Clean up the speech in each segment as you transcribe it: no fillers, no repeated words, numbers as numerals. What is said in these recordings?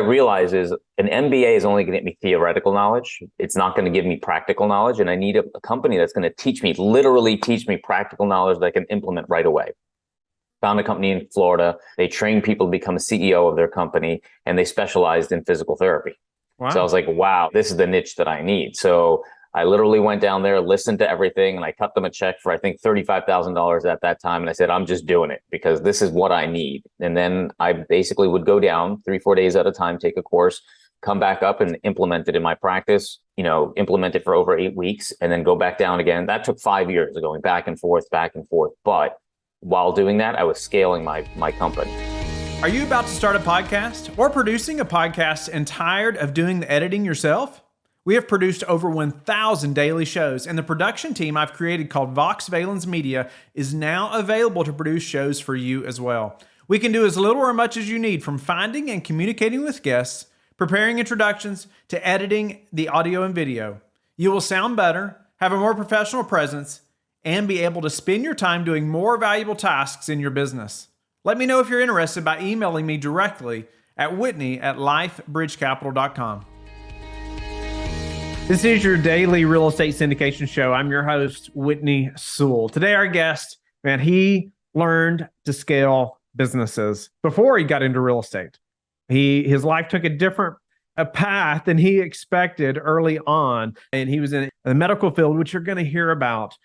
realize is an MBA is only going to get me theoretical knowledge. It's not going to give me practical knowledge. And I need a company that's going to literally teach me practical knowledge that I can implement right away. Found a company in Florida. They train people to become a CEO of their company, and they specialized in physical therapy. Wow. So I was like, wow, this is the niche that I need. So I literally went down there, listened to everything, and I cut them a check for, I think, $35,000 at that time. And I said, I'm just doing it because this is what I need. And then I basically would go down 3-4 days at a time, take a course, come back up and implement it in my practice, implement it for over 8 weeks, and then go back down again. That took 5 years of going back and forth. But while doing that, I was scaling my company. Are you about to start a podcast or producing a podcast and tired of doing the editing yourself? We have produced over 1,000 daily shows, and the production team I've created called Vox Valens Media is now available to produce shows for you as well. We can do as little or much as you need, from finding and communicating with guests, preparing introductions, to editing the audio and video. You will sound better, have a more professional presence, and be able to spend your time doing more valuable tasks in your business. Let me know if you're interested by emailing me directly at whitney@lifebridgecapital.com. This is your daily real estate syndication show. I'm your host, Whitney Sewell. Today, our guest, man, he learned to scale businesses before he got into real estate. His life took a different path than he expected early on, and he was in the medical field, which you're going to hear about.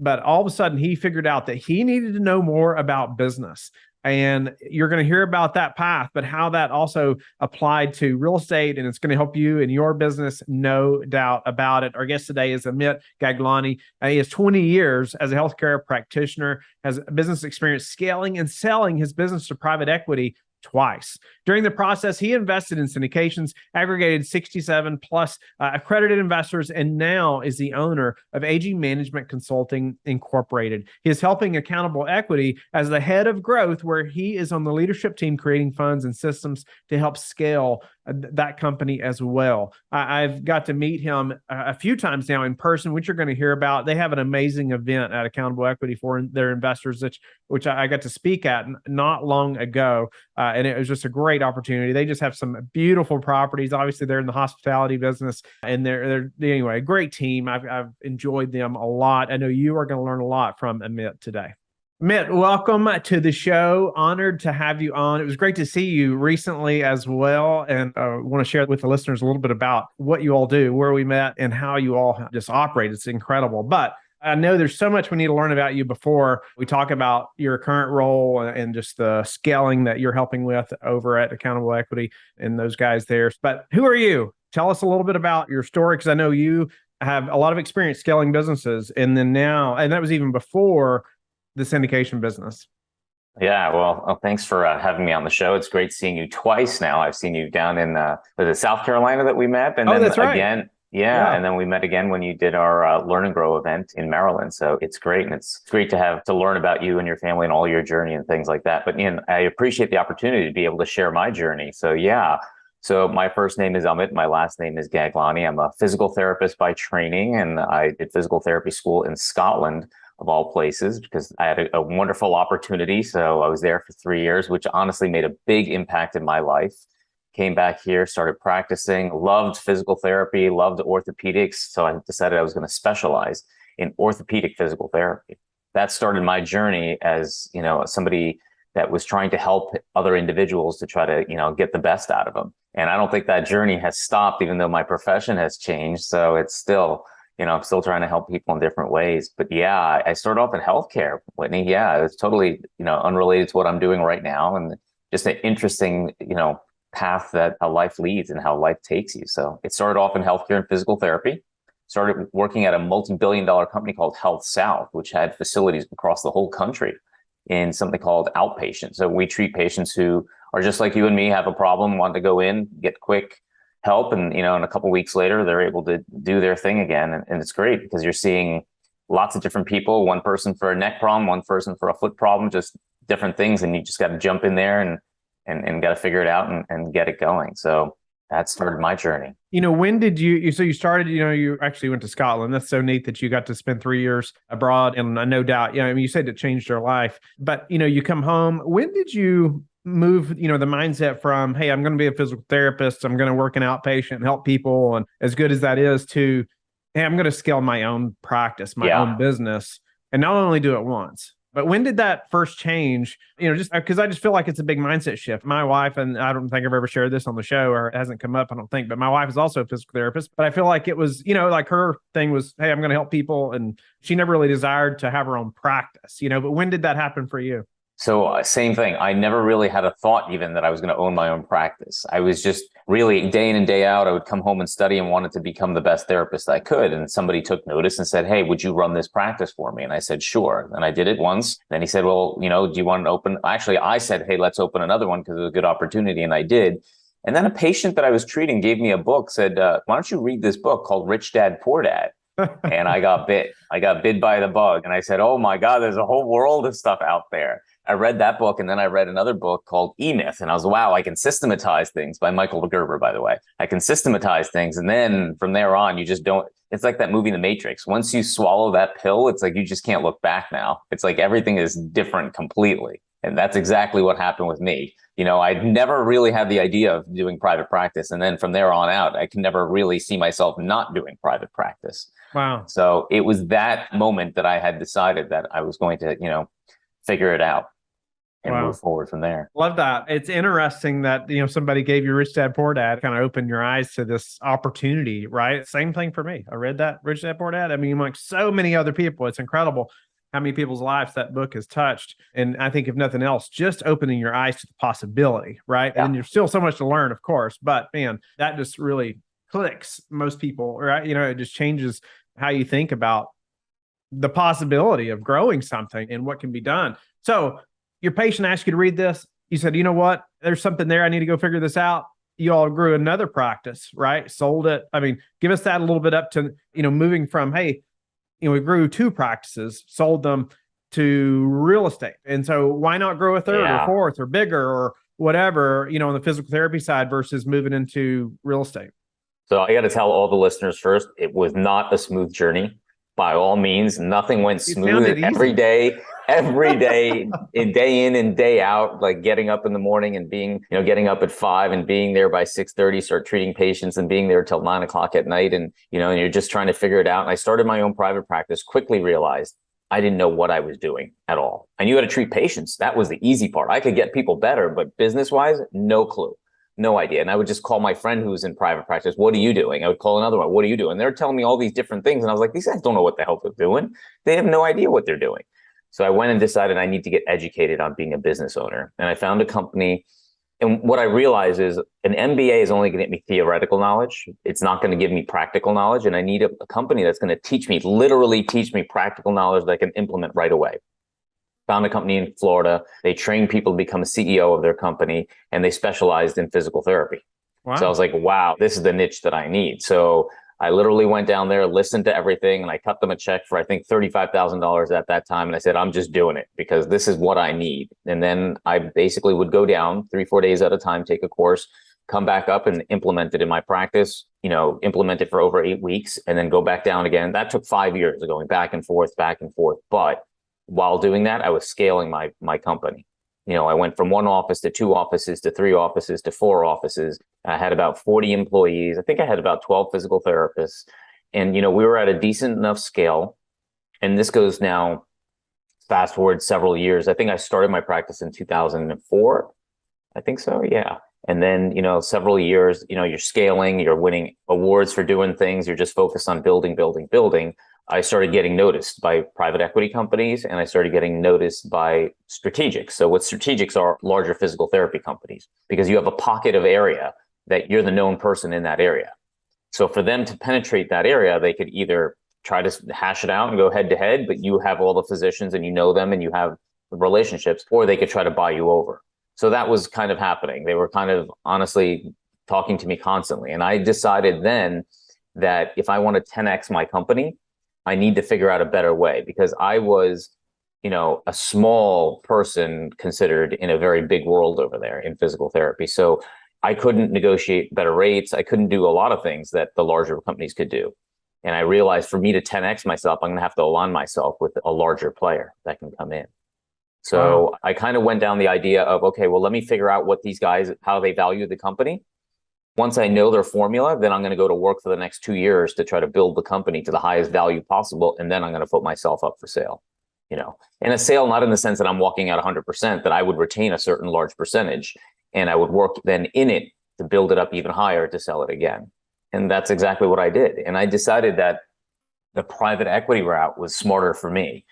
But all of a sudden, he figured out that he needed to know more about business. And you're going to hear about that path, but how that also applied to real estate, and it's going to help you in your business, no doubt about it. Our guest today is Amit Gaglani. He has 20 years as a healthcare practitioner, has business experience scaling and selling his business to private equity twice. During the process, he invested in syndications, aggregated 67 plus accredited investors, and now is the owner of AG Management Consulting Incorporated. He is helping Accountable Equity as the head of growth, where he is on the leadership team creating funds and systems to help scale that company as well. I've got to meet him a few times now in person, which you're going to hear about. They have an amazing event at Accountable Equity for their investors, which I got to speak at not long ago. And it was just a great opportunity. They just have some beautiful properties. Obviously, they're in the hospitality business, and they're anyway, a great team. I've enjoyed them a lot. I know you are going to learn a lot from Amit today. Amit, welcome to the show. Honored to have you on. It was great to see you recently as well. And I want to share with the listeners a little bit about what you all do, where we met, and how you all just operate. It's incredible. But I know there's so much we need to learn about you before we talk about your current role and just the scaling that you're helping with over at Accountable Equity and those guys there. But who are you? Tell us a little bit about your story, because I know you have a lot of experience scaling businesses, and then now, and that was even before the syndication business. Yeah, well, thanks for having me on the show. It's great seeing you twice now. I've seen you down in was it South Carolina that we met, and then that's right. Again. Yeah, and then we met again when you did our Learn and Grow event in Maryland. So it's great, and it's great to learn about you and your family and all your journey and things like that. But I appreciate the opportunity to be able to share my journey. So yeah, so my first name is Amit, my last name is Gaglani. I'm a physical therapist by training, and I did physical therapy school in Scotland, of all places, because I had a wonderful opportunity. So I was there for 3 years, which honestly made a big impact in my life. Came back here, started practicing, loved physical therapy, loved orthopedics. So I decided I was going to specialize in orthopedic physical therapy. That started my journey as, somebody that was trying to help other individuals to try to, get the best out of them. And I don't think that journey has stopped, even though my profession has changed. So it's still, I'm still trying to help people in different ways. But yeah, I started off in healthcare, Whitney. Yeah, it's totally, unrelated to what I'm doing right now. And just an interesting, path that a life leads and how life takes you. So it started off in healthcare and physical therapy, started working at a multi-billion-dollar company called Health South, which had facilities across the whole country in something called outpatient. So we treat patients who are just like you and me, have a problem, want to go in, get quick help. And, and a couple of weeks later, they're able to do their thing again. And it's great because you're seeing lots of different people, one person for a neck problem, one person for a foot problem, just different things. And you just got to jump in there and got to figure it out and get it going. So that started my journey. When did you started, you actually went to Scotland. That's so neat that you got to spend 3 years abroad. And no doubt, you said it changed your life, but you come home. When did you move, the mindset from, hey, I'm going to be a physical therapist, I'm going to work an outpatient and help people, and as good as that is, to, hey, I'm going to scale my own practice, my own business, and not only do it once. But when did that first change? Just because I just feel like it's a big mindset shift. My wife, and I don't think I've ever shared this on the show, or it hasn't come up, I don't think, but my wife is also a physical therapist. But I feel like it was, like her thing was, hey, I'm going to help people. And she never really desired to have her own practice, but when did that happen for you? So same thing. I never really had a thought even that I was going to own my own practice. I was just really day in and day out, I would come home and study and wanted to become the best therapist I could. And somebody took notice and said, hey, would you run this practice for me? And I said, sure. And I did it once. Then he said, well, do you want to open? Actually, I said, hey, let's open another one because it was a good opportunity. And I did. And then a patient that I was treating gave me a book, said, why don't you read this book called Rich Dad, Poor Dad? And I got bit. I got bit by the bug. And I said, oh my God, there's a whole world of stuff out there. I read that book, and then I read another book called E-Myth, and I was, wow, I can systematize things, by Michael Gerber, by the way. I can systematize things, and then from there on, you just don't, it's like that movie, The Matrix. Once you swallow that pill, it's like you just can't look back now. It's like everything is different completely. And that's exactly what happened with me. I'd never really had the idea of doing private practice. And then from there on out, I can never really see myself not doing private practice. Wow. So it was that moment that I had decided that I was going to, figure it out and move forward from there. Love that. It's interesting that, somebody gave you Rich Dad, Poor Dad, kind of opened your eyes to this opportunity, right? Same thing for me. I read that Rich Dad, Poor Dad. I mean, like so many other people, it's incredible how many people's lives that book has touched. And I think if nothing else, just opening your eyes to the possibility, right? Yeah. And there's still so much to learn, of course, but man, that just really clicks most people, right? It just changes how you think about the possibility of growing something and what can be done. So your patient asked you to read this. You said, you know what? There's something there. I need to go figure this out. You all grew another practice, right? Sold it. I mean, give us that a little bit up to, moving from, hey, we grew 2 practices, sold them to real estate. And so why not grow a 3rd or 4th or bigger or whatever, on the physical therapy side versus moving into real estate? So I got to tell all the listeners first, it was not a smooth journey. By all means, nothing went smooth every day, day in and day out, like getting up in the morning and being, getting up at 5 and being there by 6:30, start treating patients and being there till 9 o'clock at night. And, and you're just trying to figure it out. And I started my own private practice, quickly realized I didn't know what I was doing at all. I knew how to treat patients. That was the easy part. I could get people better, but business-wise, no clue. No idea. And I would just call my friend who was in private practice. What are you doing? I would call another one. What are you doing? They're telling me all these different things. And I was like, these guys don't know what the hell they're doing. They have no idea what they're doing. So I went and decided I need to get educated on being a business owner. And I found a company. And what I realized is an MBA is only going to get me theoretical knowledge. It's not going to give me practical knowledge. And I need a company that's going to literally teach me practical knowledge that I can implement right away. Found a company in Florida. They trained people to become a CEO of their company, and they specialized in physical therapy. Wow. So I was like, wow, this is the niche that I need. So I literally went down there, listened to everything, and I cut them a check for, I think, $35,000 at that time. And I said, I'm just doing it because this is what I need. And then I basically would go down 3-4 days at a time, take a course, come back up and implement it in my practice, implement it for over 8 weeks, and then go back down again. That took 5 years of going back and forth. But while doing that, I was scaling my company. I went from 1 office to 2 offices to 3 offices to 4 offices. I had about 40 employees. I think I had about 12 physical therapists. And, we were at a decent enough scale. And this goes now, fast forward several years. I think I started my practice in 2004. I think so. Yeah. And then, several years, you're scaling, you're winning awards for doing things. You're just focused on building. I started getting noticed by private equity companies, and I started getting noticed by strategics. So what strategics are, larger physical therapy companies, because you have a pocket of area that you're the known person in that area. So for them to penetrate that area, they could either try to hash it out and go head to head, but you have all the physicians and you know them and you have relationships, or they could try to buy you over. So that was kind of happening. They were kind of honestly talking to me constantly. And I decided then that if I want to 10x my company, I need to figure out a better way, because I was, a small person considered in a very big world over there in physical therapy. So I couldn't negotiate better rates. I couldn't do a lot of things that the larger companies could do. And I realized for me to 10x myself, I'm going to have to align myself with a larger player that can come in. So I kind of went down the idea of, okay, well, let me figure out what these guys, how they value the company. Once I know their formula, then I'm going to go to work for the next 2 years to try to build the company to the highest value possible. And then I'm going to put myself up for sale, and a sale, not in the sense that I'm walking out 100%, that I would retain a certain large percentage and I would work then in it to build it up even higher to sell it again. And that's exactly what I did. And I decided that the private equity route was smarter for me.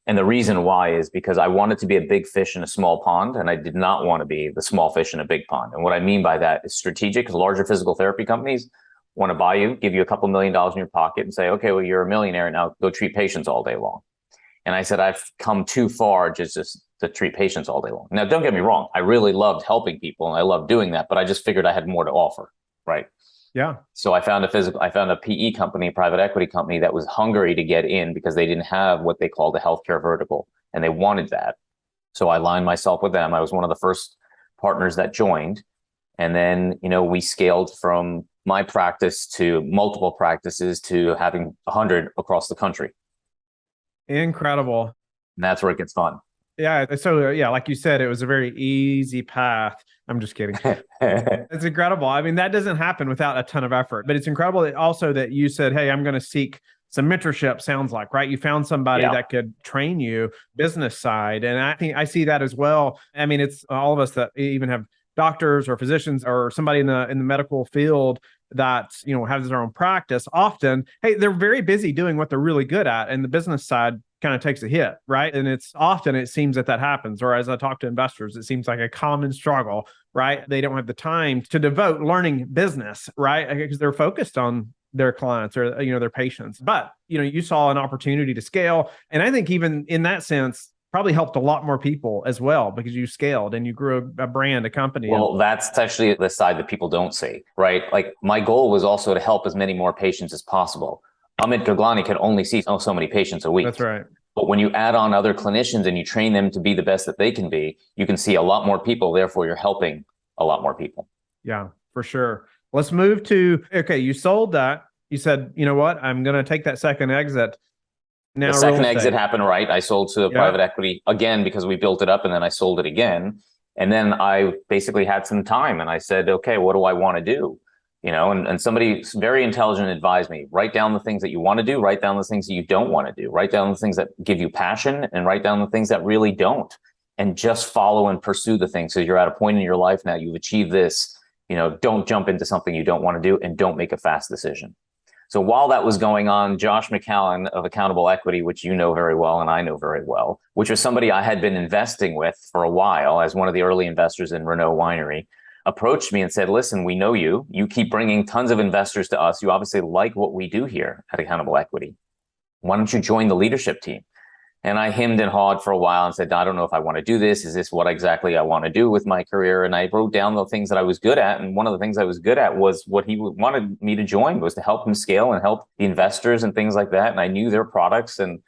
And the reason why is because I wanted to be a big fish in a small pond, and I did not want to be the small fish in a big pond. And what I mean by that is strategic, because larger physical therapy companies want to buy you, give you a couple $1 million in your pocket and say, okay, well, you're a millionaire now, go treat patients all day long. And I said, I've come too far just to treat patients all day long. Now, don't get me wrong. I really loved helping people and I loved doing that, but I just figured I had more to offer, right? Yeah. So I found a PE company, private equity company that was hungry to get in because they didn't have what they called a healthcare vertical and they wanted that. So I aligned myself with them. I was one of the first partners that joined. And then, we scaled from my practice to multiple practices to having 100 across the country. Incredible. And that's where it gets fun. Yeah. So like you said, it was a very easy path. I'm just kidding. It's incredible. I mean, that doesn't happen without a ton of effort, but it's incredible that also that you said, hey, I'm going to seek some mentorship, sounds like, right? You found somebody that could train you business side. And I think I see that as well. I mean, it's all of us that even have doctors or physicians or somebody in the medical field that, has their own practice. Often, hey, they're very busy doing what they're really good at. And the business side kind of takes a hit, right? And it's often, it seems that happens. Or as I talk to investors, it seems like a common struggle, right? They don't have the time to devote learning business, right? Because they're focused on their clients or, their patients. But, you saw an opportunity to scale. And I think even in that sense, probably helped a lot more people as well because you scaled and you grew a brand, a company. Well, that's actually the side that people don't see, right? Like my goal was also to help as many more patients as possible. Amit Gaglani can only see so many patients a week. That's right. But when you add on other clinicians and you train them to be the best that they can be, you can see a lot more people. Therefore, you're helping a lot more people. Yeah, for sure. Let's move to, okay, you sold that. You said, you know what? I'm going to take that second exit. Now, the second exit happened, right? I sold to private equity again because we built it up and then I sold it again. And then I basically had some time and I said, okay, what do I want to do? And somebody very intelligent advised me, write down the things that you want to do, write down the things that you don't want to do, write down the things that give you passion and write down the things that really don't, and just follow and pursue the things. So you're at a point in your life now, you've achieved this, don't jump into something you don't want to do and don't make a fast decision. So while that was going on, Josh McCallan of Accountable Equity, which you know very well and I know very well, which was somebody I had been investing with for a while as one of the early investors in Renault Winery, approached me and said, listen, we know you. You keep bringing tons of investors to us. You obviously like what we do here at Accountable Equity. Why don't you join the leadership team? And I hemmed and hawed for a while and said, I don't know if I want to do this. Is this what exactly I want to do with my career? And I wrote down the things that I was good at. And one of the things I was good at was what he wanted me to join, was to help him scale and help the investors and things like that. And I knew their products. And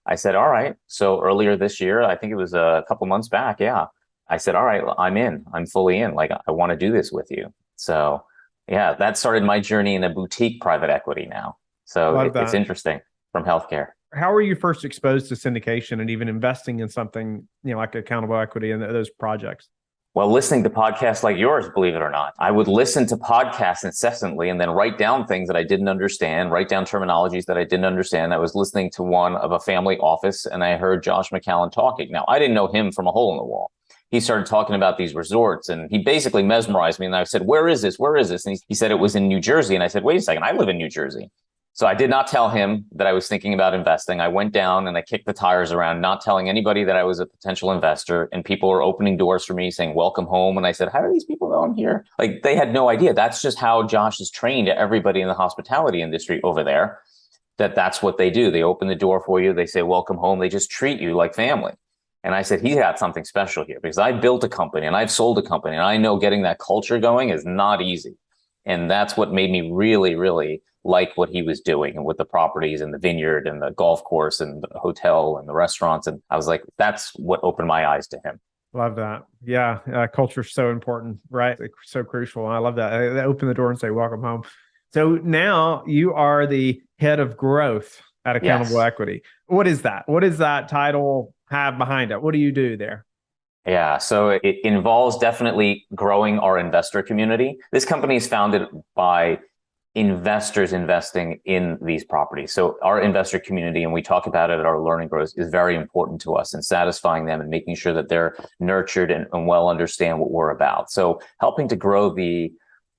I said, all right. So earlier this year, I think it was a couple months back. Yeah. I said, all right, I'm in. I'm fully in. Like, I want to do this with you. So yeah, that started my journey in a boutique private equity now. So it's interesting from healthcare. How were you first exposed to syndication and even investing in something, like Accountable Equity and those projects? Well, listening to podcasts like yours, believe it or not, I would listen to podcasts incessantly and then write down things that I didn't understand, write down terminologies that I didn't understand. I was listening to one of a family office and I heard Josh McCallan talking. Now, I didn't know him from a hole in the wall. He started talking about these resorts and he basically mesmerized me. And I said, where is this? Where is this? And he said it was in New Jersey. And I said, wait a second, I live in New Jersey. So I did not tell him that I was thinking about investing. I went down and I kicked the tires around, not telling anybody that I was a potential investor. And people were opening doors for me saying, welcome home. And I said, how do these people know I'm here? Like, they had no idea. That's just how Josh has trained everybody in the hospitality industry over there, that's what they do. They open the door for you. They say, welcome home. They just treat you like family. And I said, he got something special here because I built a company and I've sold a company and I know getting that culture going is not easy. And that's what made me really, really like what he was doing and with the properties and the vineyard and the golf course and the hotel and the restaurants. And I was like, that's what opened my eyes to him. Love that. Yeah. Culture is so important, right? It's so crucial. I love that. They open the door and say, welcome home. So now you are the head of growth at Accountable Equity. What is that? What is that title? have behind it? What do you do there? Yeah, so it involves definitely growing our investor community. This company is founded by investors investing in these properties. So our investor community, and we talk about it at our learning growth, is very important to us, and satisfying them and making sure that they're nurtured and well understand what we're about. So helping to grow the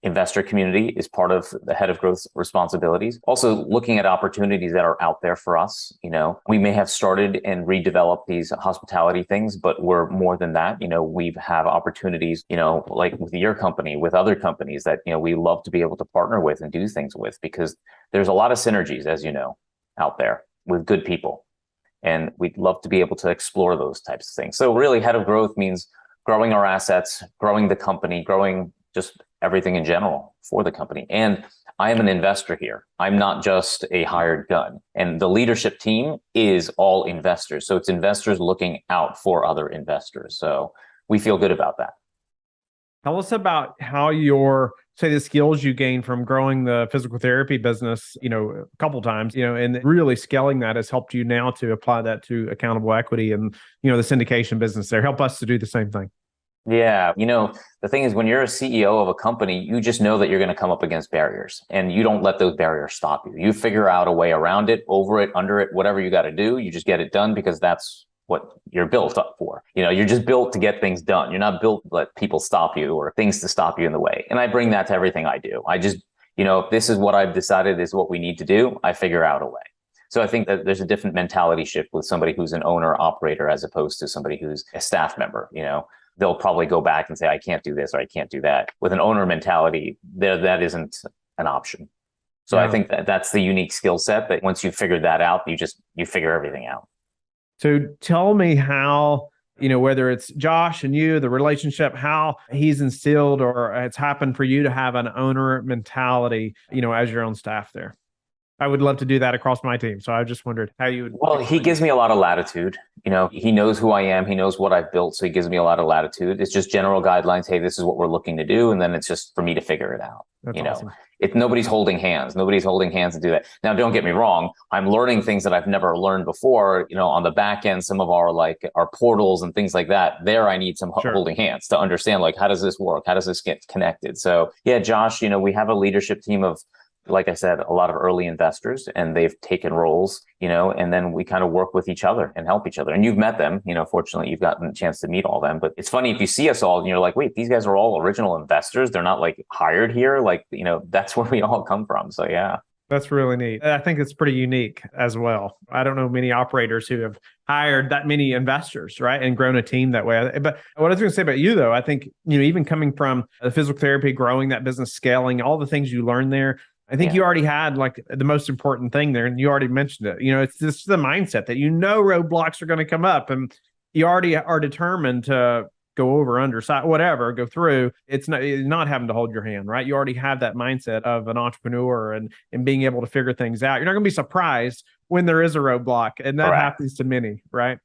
investor community is part of the head of growth responsibilities. Also looking at opportunities that are out there for us. We may have started and redeveloped these hospitality things, but we're more than that. We have opportunities, like with your company, with other companies that, we love to be able to partner with and do things with, because there's a lot of synergies, as you know, out there with good people. And we'd love to be able to explore those types of things. So really, head of growth means growing our assets, growing the company, growing just everything in general for the company. And I am an investor here. I'm not just a hired gun. And the leadership team is all investors. So it's investors looking out for other investors. So we feel good about that. Tell us about how the skills you gained from growing the physical therapy business, a couple times, and really scaling that has helped you now to apply that to accountable equity and, the syndication business there. Help us to do the same thing. Yeah. The thing is, when you're a CEO of a company, you just know that you're going to come up against barriers, and you don't let those barriers stop you. You figure out a way around it, over it, under it, whatever you got to do. You just get it done, because that's what you're built up for. You're just built to get things done. You're not built to let people stop you or things to stop you in the way. And I bring that to everything I do. I just, if this is what I've decided is what we need to do, I figure out a way. So I think that there's a different mentality shift with somebody who's an owner operator as opposed to somebody who's a staff member. They'll probably go back and say, I can't do this or I can't do that. With an owner mentality, that isn't an option. So I think that's the unique skill set. But once you've figured that out, you figure everything out. So tell me how, whether it's Josh and you, the relationship, how he's instilled or it's happened for you to have an owner mentality, as your own staff there. I would love to do that across my team. So I just wondered how you would. Well, he gives me a lot of latitude. He knows who I am. He knows what I've built. So he gives me a lot of latitude. It's just general guidelines. Hey, this is what we're looking to do. And then it's just for me to figure it out. That's awesome. Nobody's holding hands. Nobody's holding hands to do that. Now, don't get me wrong. I'm learning things that I've never learned before. On the back end, some of our portals and things like that. There, I need some holding hands to understand, how does this work? How does this get connected? So yeah, Josh, we have a leadership team of, like I said, a lot of early investors, and they've taken roles, and then we kind of work with each other and help each other. And you've met them, fortunately you've gotten a chance to meet all of them. But it's funny if you see us all and you're like, wait, these guys are all original investors. They're not hired here. That's where we all come from. So yeah. That's really neat. I think it's pretty unique as well. I don't know many operators who have hired that many investors, right? And grown a team that way. But what I was going to say about you, though, I think, even coming from the physical therapy, growing that business, scaling, all the things you learned there, I think you already had the most important thing there, and you already mentioned it. It's just the mindset that roadblocks are going to come up, and you already are determined to go over, under, side, whatever, go through. It's not having to hold your hand, right? You already have that mindset of an entrepreneur and being able to figure things out. You're not going to be surprised when there is a roadblock, and that happens to many, right?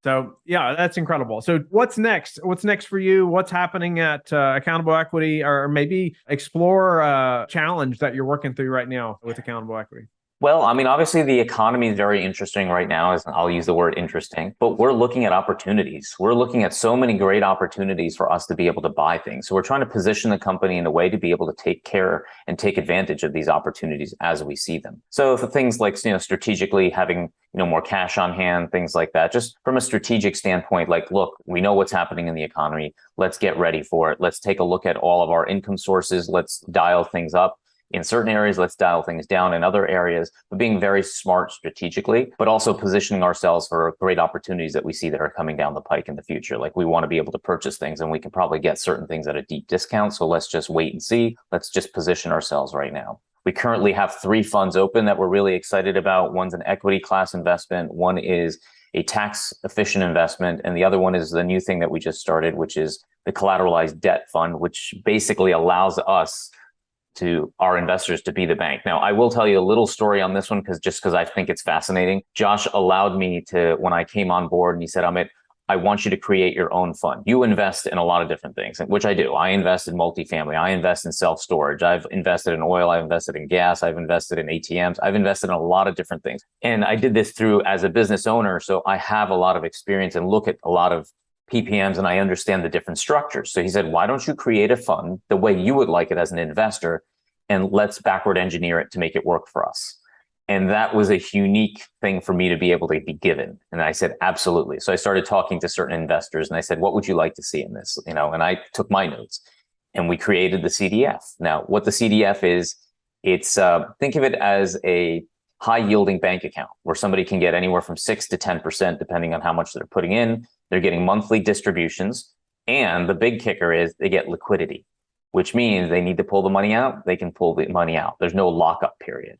So yeah, that's incredible. So what's next? What's next for you? What's happening at Accountable Equity, or maybe explore a challenge that you're working through right now with Accountable Equity? Well, obviously the economy is very interesting right now, as I'll use the word interesting, but we're looking at opportunities. We're looking at so many great opportunities for us to be able to buy things. So we're trying to position the company in a way to be able to take care and take advantage of these opportunities as we see them. So for things like, strategically having, more cash on hand, things like that, just from a strategic standpoint, look, we know what's happening in the economy. Let's get ready for it. Let's take a look at all of our income sources. Let's dial things up. In certain areas, let's dial things down in other areas, but being very smart strategically, but also positioning ourselves for great opportunities that we see that are coming down the pike in the future. We want to be able to purchase things, and we can probably get certain things at a deep discount. So let's just wait and see. Let's just position ourselves right now. We currently have 3 funds open that we're really excited about. One's an equity class investment. One is a tax efficient investment. And the other one is the new thing that we just started, which is the collateralized debt fund, which basically allows us to our investors to be the bank. Now, I will tell you a little story on this one because I think it's fascinating. Josh allowed me to, when I came on board, and he said, Amit, I want you to create your own fund. You invest in a lot of different things, which I do. I invest in multifamily. I invest in self-storage. I've invested in oil. I've invested in gas. I've invested in ATMs. I've invested in a lot of different things. And I did this through as a business owner. So I have a lot of experience and look at a lot of PPMs and I understand the different structures. So he said, why don't you create a fund the way you would like it as an investor, and let's backward engineer it to make it work for us. And that was a unique thing for me to be able to be given. And I said, absolutely. So I started talking to certain investors and I said, what would you like to see in this? And I took my notes and we created the CDF. Now, what the CDF is, it's think of it as a high yielding bank account where somebody can get anywhere from 6 to 10%, depending on how much they're putting in. They're getting monthly distributions. And the big kicker is they get liquidity, which means they need to pull the money out. They can pull the money out. There's no lockup period.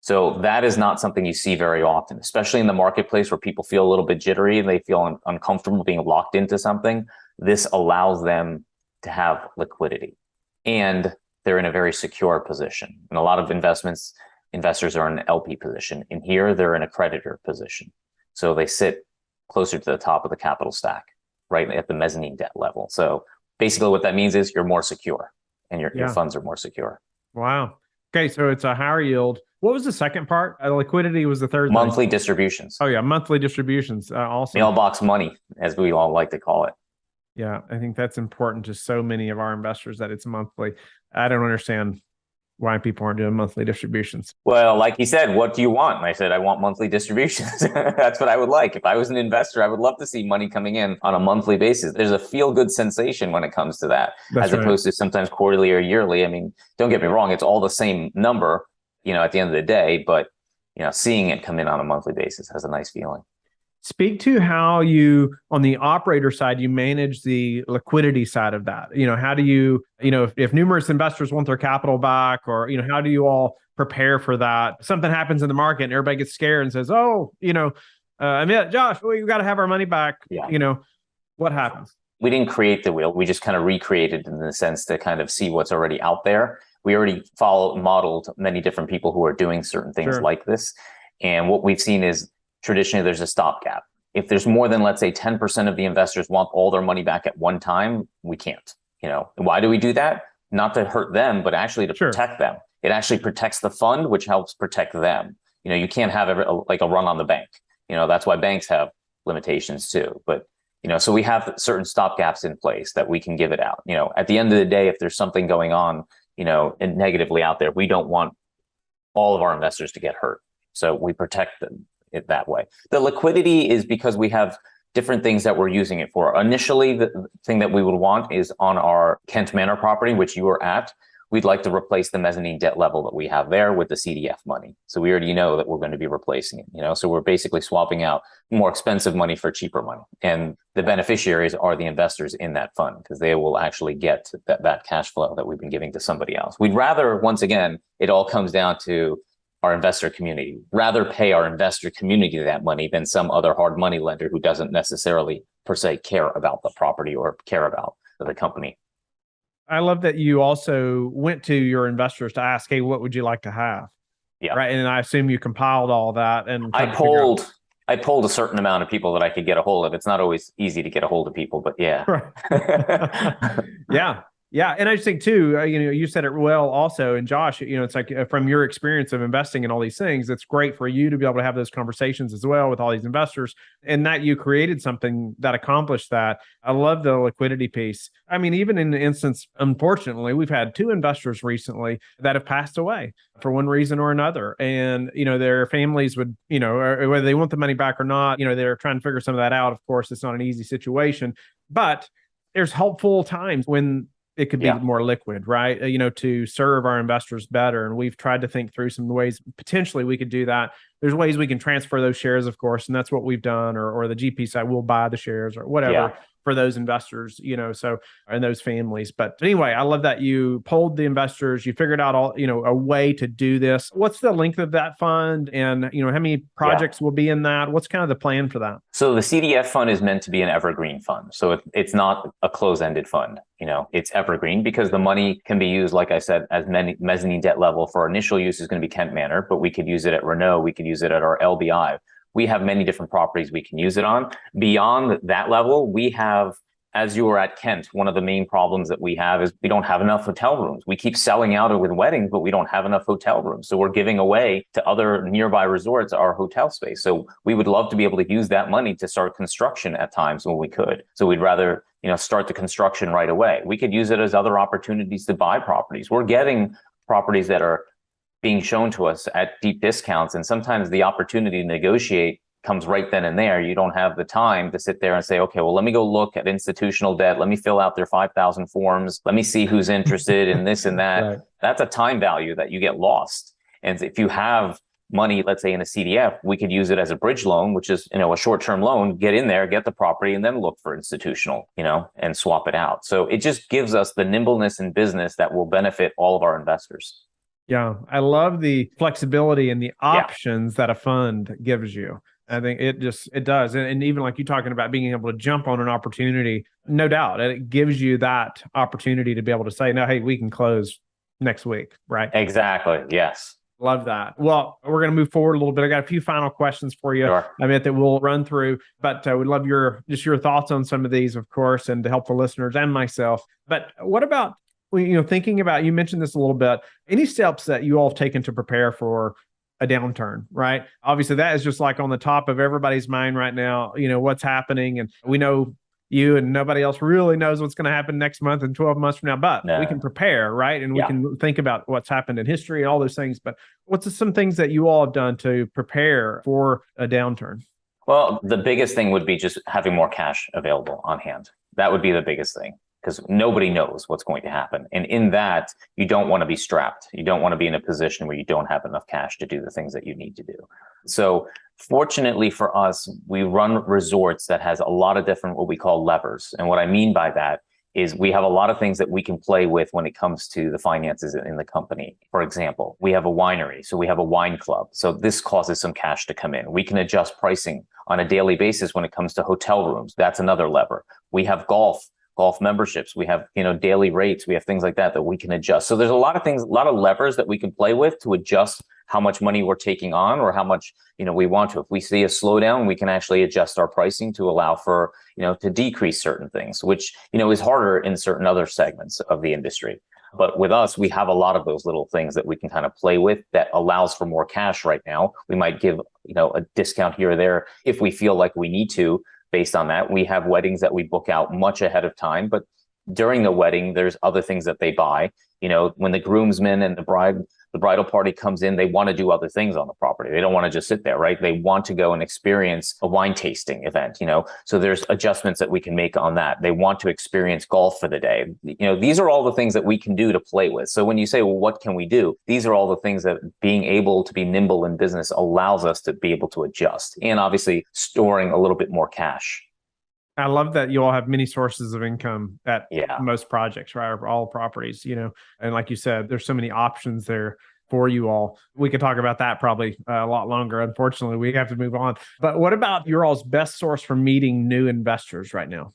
So that is not something you see very often, especially in the marketplace where people feel a little bit jittery and they feel uncomfortable being locked into something. This allows them to have liquidity and they're in a very secure position. And a lot of investors are in an LP position. In here, they're in a creditor position. So they sit closer to the top of the capital stack, right at the mezzanine debt level. So basically what that means is you're more secure and your funds are more secure. Wow. Okay. So it's a higher yield. What was the second part? Liquidity was the third Monthly thing. distributions. Oh yeah. Monthly distributions. Awesome. Mailbox money, as we all like to call it. Yeah. I think that's important to so many of our investors that it's monthly. I don't understand why people aren't doing monthly distributions. Well, like he said, what do you want? And I said, I want monthly distributions. That's what I would like. If I was an investor, I would love to see money coming in on a monthly basis. There's a feel-good sensation when it comes to that, as opposed to sometimes quarterly or yearly. I mean, don't get me wrong, it's all the same number, at the end of the day, but, seeing it come in on a monthly basis has a nice feeling. Speak to how you, on the operator side, you manage the liquidity side of that. How do you, if numerous investors want their capital back, or, how do you all prepare for that? Something happens in the market and everybody gets scared and says, oh, Josh, we got to have our money back. Yeah. What happens? We didn't create the wheel. We just kind of recreated in the sense to kind of see what's already out there. We already modeled many different people who are doing certain things like this. And what we've seen is, traditionally, there's a stopgap. If there's more than, let's say, 10% of the investors want all their money back at one time, we can't. Why do we do that? Not to hurt them, but actually to protect them. It actually protects the fund, which helps protect them. You can't have a run on the bank. That's why banks have limitations too. But so we have certain stopgaps in place that we can give it out. At the end of the day, if there's something going on, and negatively out there, we don't want all of our investors to get hurt. So we protect them it that way. The liquidity is because we have different things that we're using it for. Initially, the thing that we would want is on our Kent Manor property, which you were at. We'd like to replace the mezzanine debt level that we have there with the CDF money. So we already know that we're going to be replacing it, so we're basically swapping out more expensive money for cheaper money. And the beneficiaries are the investors in that fund because they will actually get that cash flow that we've been giving to somebody else. We'd rather, once again, it all comes down to our investor community, rather pay our investor community that money than some other hard money lender who doesn't necessarily per se care about the property or care about the company. I love that you also went to your investors to ask, hey, what would you like to have? Yeah. Right. And I assume you compiled all that. And I pulled a certain amount of people that I could get a hold of. It's not always easy to get a hold of people, but yeah. Right. Yeah. Yeah. And I just think too, you said it well also. And Josh, it's like from your experience of investing in all these things, it's great for you to be able to have those conversations as well with all these investors, and that you created something that accomplished that. I love the liquidity piece. I mean, even in the instance, unfortunately, we've had 2 investors recently that have passed away for one reason or another. And, their families would, or whether they want the money back or not, they're trying to figure some of that out. Of course, it's not an easy situation, but there's hopeful times when it could be more liquid, right? To serve our investors better. And we've tried to think through some ways potentially we could do that. There's ways we can transfer those shares, of course, and that's what we've done, or the GP side will buy the shares or whatever for those investors, so, and those families. But anyway, I love that you polled the investors, you figured out all, a way to do this. What's the length of that fund? And, how many projects will be in that? What's kind of the plan for that? So the CDF fund is meant to be an evergreen fund. So it's not a close-ended fund. It's evergreen because the money can be used, like I said, as mezzanine debt level. For initial use is going to be Kent Manor, but we could use it at Renault. We could use it at our LBI. we have many different properties we can use it on. Beyond that level, we have, as you were at Kent, one of the main problems that we have is we don't have enough hotel rooms. We keep selling out with weddings, but we don't have enough hotel rooms. So we're giving away to other nearby resorts our hotel space. So we would love to be able to use that money to start construction at times when we could. So we'd rather, start the construction right away. We could use it as other opportunities to buy properties. We're getting properties that are being shown to us at deep discounts. And sometimes the opportunity to negotiate comes right then and there. You don't have the time to sit there and say, okay, well, let me go look at institutional debt. Let me fill out their 5,000 forms. Let me see who's interested in this and that. Right. That's a time value that you get lost. And if you have money, let's say in a CDF, we could use it as a bridge loan, which is, a short-term loan, get in there, get the property, and then look for institutional, and swap it out. So it just gives us the nimbleness in business that will benefit all of our investors. Yeah, I love the flexibility and the options that a fund gives you. I think it does. And even like you talking about being able to jump on an opportunity, no doubt, it gives you that opportunity to be able to say, no, hey, we can close next week, right? Exactly. Yes. Love that. Well, we're going to move forward a little bit. I got a few final questions for you, Sure. Amit, that we'll run through, but we'd love your thoughts on some of these, of course, and to help the listeners and myself. But what about, thinking about, you mentioned this a little bit, any steps that you all have taken to prepare for a downturn, right? Obviously, that is just like on the top of everybody's mind right now, what's happening. And we know you and nobody else really knows what's going to happen next month and 12 months from now, but we can prepare, right? And we can think about what's happened in history and all those things. But what's some things that you all have done to prepare for a downturn? Well, the biggest thing would be just having more cash available on hand. That would be the biggest thing, because nobody knows what's going to happen. And in that, you don't want to be strapped. You don't want to be in a position where you don't have enough cash to do the things that you need to do. So fortunately for us, we run resorts that has a lot of different, what we call levers. And what I mean by that is we have a lot of things that we can play with when it comes to the finances in the company. For example, we have a winery, so we have a wine club. So this causes some cash to come in. We can adjust pricing on a daily basis when it comes to hotel rooms. That's another lever. We have golf memberships. We have, daily rates. We have things like that we can adjust. So there's a lot of things, a lot of levers that we can play with to adjust how much money we're taking on or how much, we want to. If we see a slowdown, we can actually adjust our pricing to allow for, to decrease certain things, which, is harder in certain other segments of the industry. But with us, we have a lot of those little things that we can kind of play with that allows for more cash right now. We might give, a discount here or there if we feel like we need to. Based on that, we have weddings that we book out much ahead of time, but during the wedding, there's other things that they buy. When the groomsmen and the bridal party comes in, they want to do other things on the property. They don't want to just sit there, right? They want to go and experience a wine tasting event, so there's adjustments that we can make on that. They want to experience golf for the day. These are all the things that we can do to play with. So when you say, well, what can we do? These are all the things that being able to be nimble in business allows us to be able to adjust, and obviously storing a little bit more cash. I love that you all have many sources of income at most projects, right? Or all properties, and like you said, there's so many options there for you all. We could talk about that probably a lot longer. Unfortunately, we have to move on. But what about your all's best source for meeting new investors right now?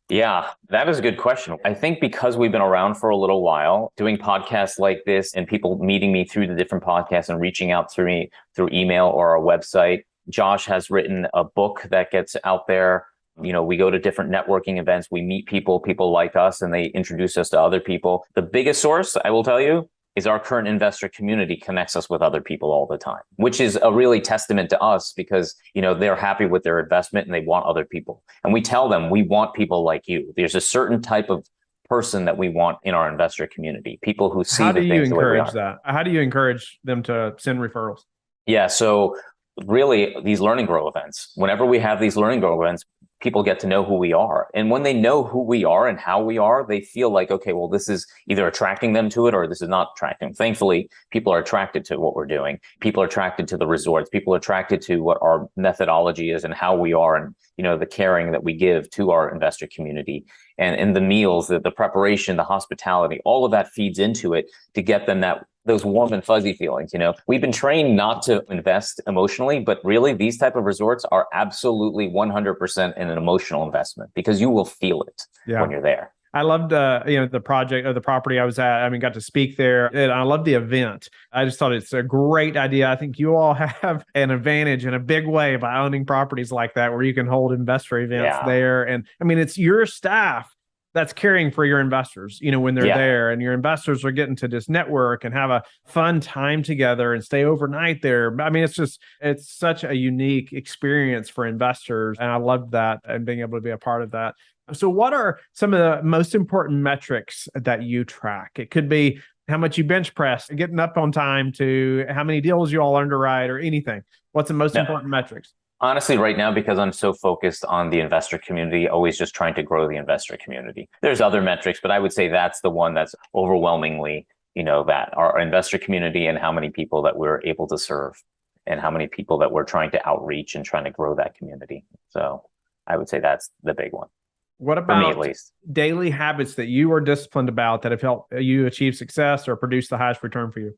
Yeah, that is a good question. I think because we've been around for a little while, doing podcasts like this and people meeting me through the different podcasts and reaching out through me through email or our website. Josh has written a book that gets out there. We go to different networking events. We meet people like us, and they introduce us to other people. The biggest source, I will tell you, is our current investor community connects us with other people all the time, which is a really testament to us because, they're happy with their investment and they want other people. And we tell them, we want people like you. There's a certain type of person that we want in our investor community, people who see the things the way we are. How do you encourage that? How do you encourage them to send referrals? Yeah, so really these learn and grow events, whenever we have these learn and grow events, people get to know who we are. And when they know who we are and how we are, they feel like, okay, well, this is either attracting them to it or this is not attracting them. Thankfully, people are attracted to what we're doing. People are attracted to the resorts. People are attracted to what our methodology is and how we are and, the caring that we give to our investor community. And the meals, the preparation, the hospitality, all of that feeds into it to get them those warm and fuzzy feelings. We've been trained not to invest emotionally, but really these type of resorts are absolutely 100% an emotional investment because you will feel it when you're there. I loved, the project or the property I was at. I mean, got to speak there, and I loved the event. I just thought it's a great idea. I think you all have an advantage in a big way by owning properties like that, where you can hold investor events there. And I mean, it's your staff that's caring for your investors, when they're there, and your investors are getting to just network and have a fun time together and stay overnight there. I mean, it's such a unique experience for investors. And I love that and being able to be a part of that. So what are some of the most important metrics that you track? It could be how much you bench press, getting up on time, to how many deals you all underwrite, or anything. What's the most important metrics? Honestly, right now, because I'm so focused on the investor community, always just trying to grow the investor community. There's other metrics, but I would say that's the one that's overwhelmingly, that our investor community, and how many people that we're able to serve, and how many people that we're trying to outreach and trying to grow that community. So I would say that's the big one. What about, for me, at least, daily habits that you are disciplined about that have helped you achieve success or produce the highest return for you?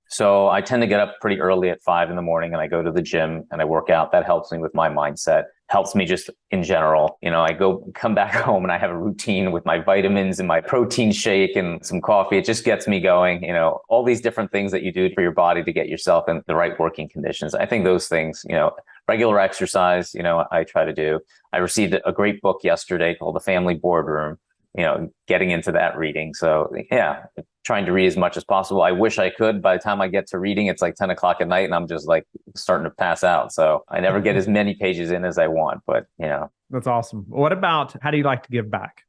So I tend to get up pretty early at 5 a.m, and I go to the gym and I work out. That helps me with my mindset, helps me just in general. I come back home and I have a routine with my vitamins and my protein shake and some coffee. It just gets me going. All these different things that you do for your body to get yourself in the right working conditions. I think those things, regular exercise, I try to do. I received a great book yesterday called The Family Boardroom, getting into that reading. So trying to read as much as possible. I wish I could. By the time I get to reading, it's like 10 o'clock at night and I'm just like starting to pass out. So I never get as many pages in as I want, but That's awesome. What about, how do you like to give back?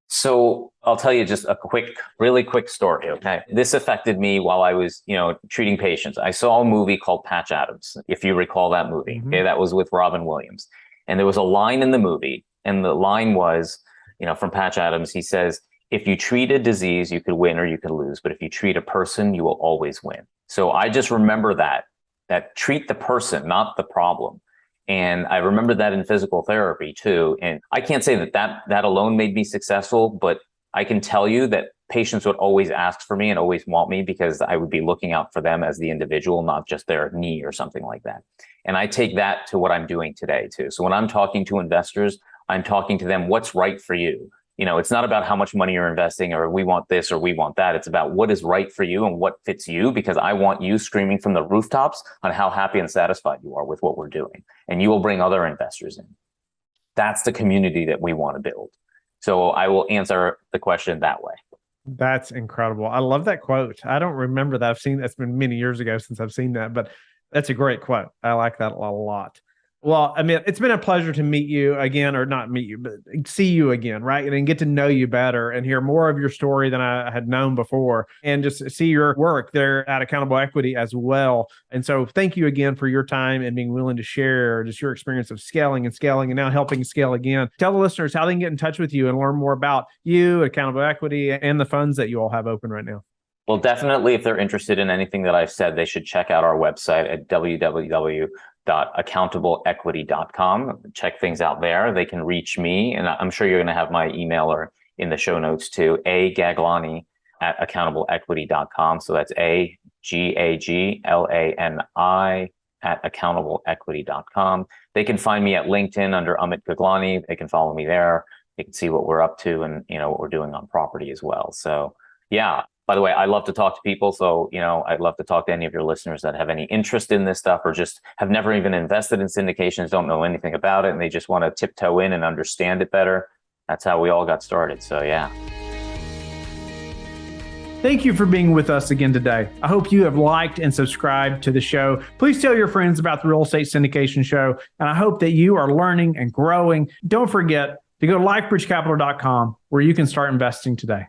So I'll tell you just a really quick story. Okay. This affected me while I was, treating patients. I saw a movie called Patch Adams, if you recall that movie. Mm-hmm. Okay. That was with Robin Williams. And there was a line in the movie, and the line was, from Patch Adams, he says, if you treat a disease, you could win or you could lose. But if you treat a person, you will always win. So I just remember that treat the person, not the problem. And I remember that in physical therapy too. And I can't say that alone made me successful, but I can tell you that patients would always ask for me and always want me, because I would be looking out for them as the individual, not just their knee or something like that. And I take that to what I'm doing today too. So when I'm talking to investors, I'm talking to them, what's right for you? It's not about how much money you're investing or we want this or we want that. It's about what is right for you and what fits you, because I want you screaming from the rooftops on how happy and satisfied you are with what we're doing. And you will bring other investors in. That's the community that we want to build. So I will answer the question that way. That's incredible. I love that quote. I don't remember that. That's been many years ago since I've seen that, but that's a great quote. I like that a lot. Well, I mean, it's been a pleasure to meet you again, or not meet you, but see you again, right? And get to know you better and hear more of your story than I had known before, and just see your work there at Accountable Equity as well. And so thank you again for your time and being willing to share just your experience of scaling and now helping scale again. Tell the listeners how they can get in touch with you and learn more about you, Accountable Equity, and the funds that you all have open right now. Well, definitely, if they're interested in anything that I've said, they should check out our website at www.accountableequity.com. Check things out there. They can reach me, and I'm sure you're going to have my email or in the show notes too, agaglani@accountableequity.com. So that's AGAGLANI@accountableequity.com. They can find me at LinkedIn under Amit Gaglani. They can follow me there. They can see what we're up to and, what we're doing on property as well. So yeah. By the way, I love to talk to people. So, I'd love to talk to any of your listeners that have any interest in this stuff, or just have never even invested in syndications, don't know anything about it, and they just want to tiptoe in and understand it better. That's how we all got started. So, yeah. Thank you for being with us again today. I hope you have liked and subscribed to the show. Please tell your friends about the Real Estate Syndication Show. And I hope that you are learning and growing. Don't forget to go to lifebridgecapital.com, where you can start investing today.